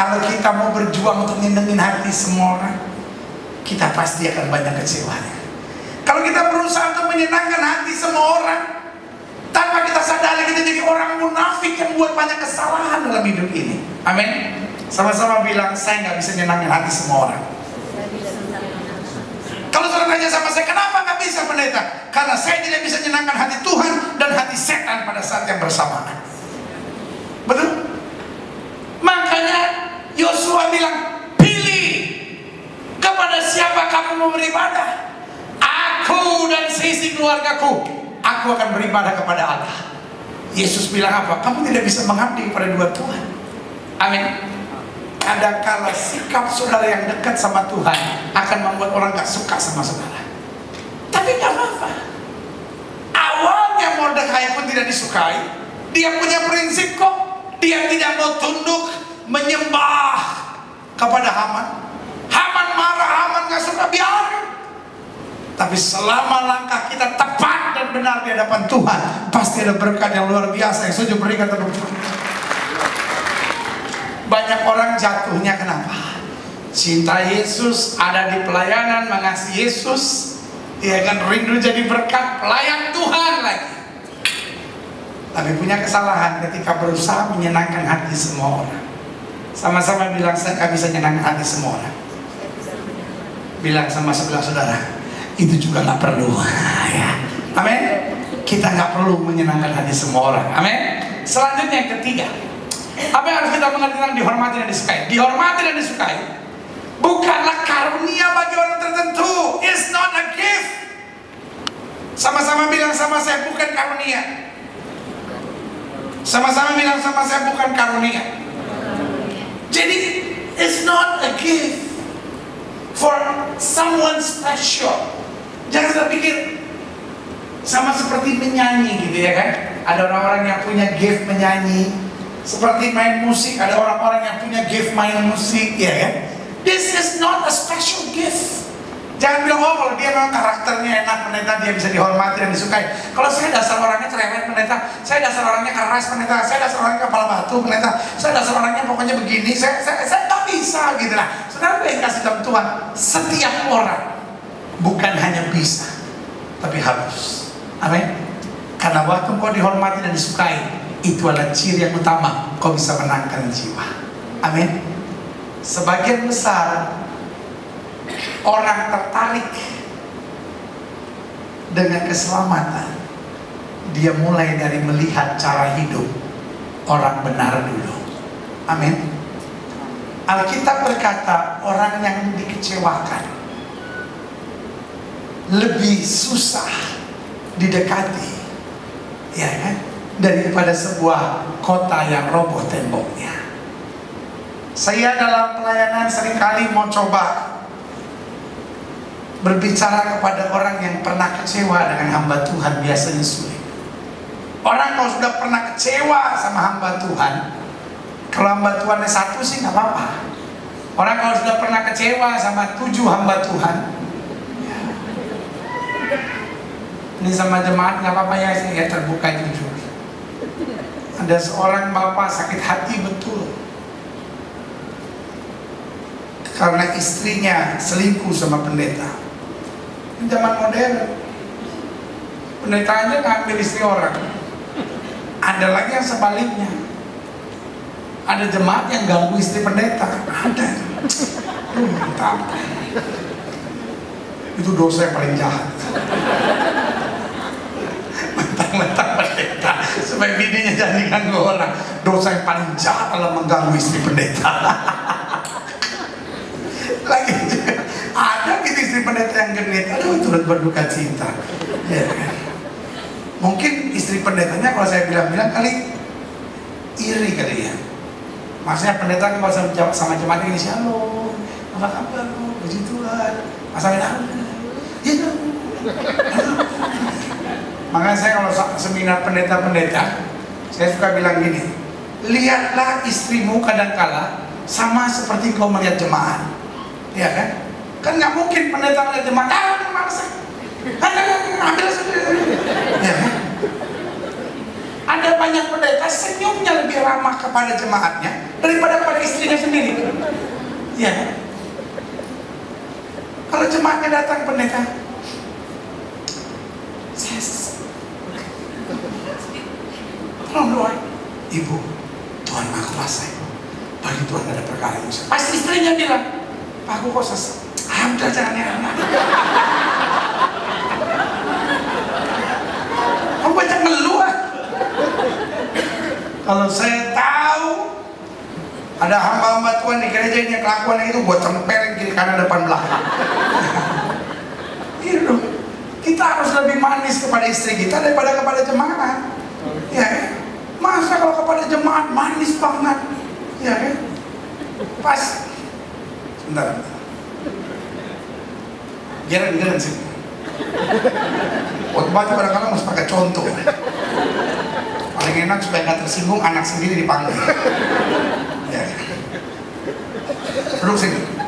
Kalau kita mau berjuang untuk nyenengin hati semua orang, kita pasti akan banyak kecewanya. Kalau kita berusaha untuk menyenangkan hati semua orang, tanpa kita sadari kita jadi orang munafik yang buat banyak kesalahan dalam hidup ini. Amin. Sama-sama bilang, saya nggak bisa nyenangin hati semua orang. Kalau saudara tanya sama saya, kenapa nggak bisa pendeta? Karena saya tidak bisa menyenangkan hati Tuhan dan hati setan pada saat yang bersamaan. Betul? Makanya Yosua bilang, pilih kepada siapa kamu mau beribadah. Aku dan seisi keluargaku, aku akan beribadah kepada Allah. Yesus bilang apa? Kamu tidak bisa mengabdi kepada dua Tuhan. Amin. Kadangkala sikap saudara yang dekat sama Tuhan akan membuat orang gak suka sama saudara. Tapi gak apa-apa. Awalnya Mordekai pun tidak disukai. Dia punya prinsip kok. Dia tidak mau tunduk menyembah kepada Haman. Haman marah, Haman gak suka, biarin. Tapi selama langkah kita tepat dan benar di hadapan Tuhan, pasti ada berkat yang luar biasa. Yang setuju berikan tepuk tangan. Banyak orang jatuhnya kenapa? Cinta Yesus, ada di pelayanan, mengasihi Yesus, ya kan, rindu jadi berkat, pelayan Tuhan lagi. Tapi punya kesalahan ketika berusaha menyenangkan hati semua orang. Sama-sama bilang, saya gak bisa menyenangkan hati semua orang. Bilang sama sebelah saudara, itu juga gak perlu. Ya. Amin. Kita gak perlu menyenangkan hati semua orang. Amin. Selanjutnya yang ketiga, apa yang harus kita mengerti tentang dihormati dan disukai? Dihormati dan disukai bukanlah karunia bagi orang tertentu. It's not a gift. Sama-sama bilang sama saya, bukan karunia. Sama-sama bilang sama saya, bukan karunia. Jadi it's not a gift for someone special. Jangan terpikir sama seperti menyanyi gitu ya kan. Ada orang-orang yang punya gift menyanyi, seperti main musik, ada orang-orang yang punya gift main musik, ya kan? This is not a special gift. Jangan bilang, oh kalau dia memang karakternya enak pendeta, dia bisa dihormati dan disukai. Kalau saya dasar orangnya cerewet pendeta, saya dasar orangnya keras pendeta, saya dasar orangnya kepala batu pendeta, saya dasar orangnya pokoknya begini, saya nggak bisa gitu lah. Saudara yang kasih tahu Tuhan, setiap orang bukan hanya bisa, tapi harus. Amin. Karena waktu kau dihormati dan disukai, itu adalah ciri yang utama kau bisa menangkan jiwa. Amin. Sebagian besar orang tertarik dengan keselamatan, dia mulai dari melihat cara hidup orang benar dulu. Amin. Alkitab berkata orang yang dikecewakan lebih susah didekati, ya kan, daripada sebuah kota yang roboh temboknya. Saya dalam pelayanan seringkali mau coba berbicara kepada orang yang pernah kecewa dengan hamba Tuhan, biasanya sulit. Orang kalau sudah pernah kecewa sama hamba Tuhan, kalau hamba Tuhannya satu sih nggak apa-apa. Orang kalau sudah pernah kecewa sama 7 hamba Tuhan, ini sama jemaat nggak apa-apa ya, saya terbuka jujur. Ada seorang bapak sakit hati betul karena istrinya selingkuh sama pendeta. Ini zaman modern, pendetanya ngambil istri orang. Ada lagi yang sebaliknya, ada jemaat yang ganggu istri pendeta. Ada. Mantap. Itu dosa yang paling jahat. Mentang-mentang pendeta supaya bininya jadi ganggu orang. Dosa yang paling jahat adalah mengganggu istri pendeta. Lagi juga ada gitu istri pendeta yang genit, aduh turut berduka cita, ya kan? Mungkin istri pendetanya kalau saya bilang-bilang kali iri kali ya. Maksudnya pendeta kalau sama jemaat ini, shalom, apa kabar lu, puji Tuhan, masa bilang ya. Makanya saya kalau seminar pendeta-pendeta, saya suka bilang gini, lihatlah istrimu kadangkala sama seperti kau melihat jemaat, ya kan? Kan nggak mungkin pendeta melihat jemaat, maksa, ambil sendiri, ya kan? Ada banyak pendeta senyumnya lebih ramah kepada jemaatnya daripada kepada istrinya sendiri. Ya. Kalau jemaatnya datang, pendeta, saya sesat. Tolong doa. Ibu, Tuhan Maha Kuasa, Ibu. Bagi Tuhan ada perkara yang besar. Pasti istrinya bilang, Pak, aku kok sesat. Udah jangan ya anak. Kamu banyak ngeluh. Kalau saya tahu ada hamba-hamba Tuhan di gereja ini yang kelakuan itu, buat tempelin kiri kanan depan belakang. Gitu. Kita harus lebih manis kepada istri kita daripada kepada jemaat. Ya, masa kalau kepada jemaat manis banget, ya kan? Pas, sebentar. Jalan sih. Khotbah itu kadang-kadang harus pakai contoh. Paling enak supaya nggak tersinggung, anak sendiri dipanggil. Ya. Duduk sini.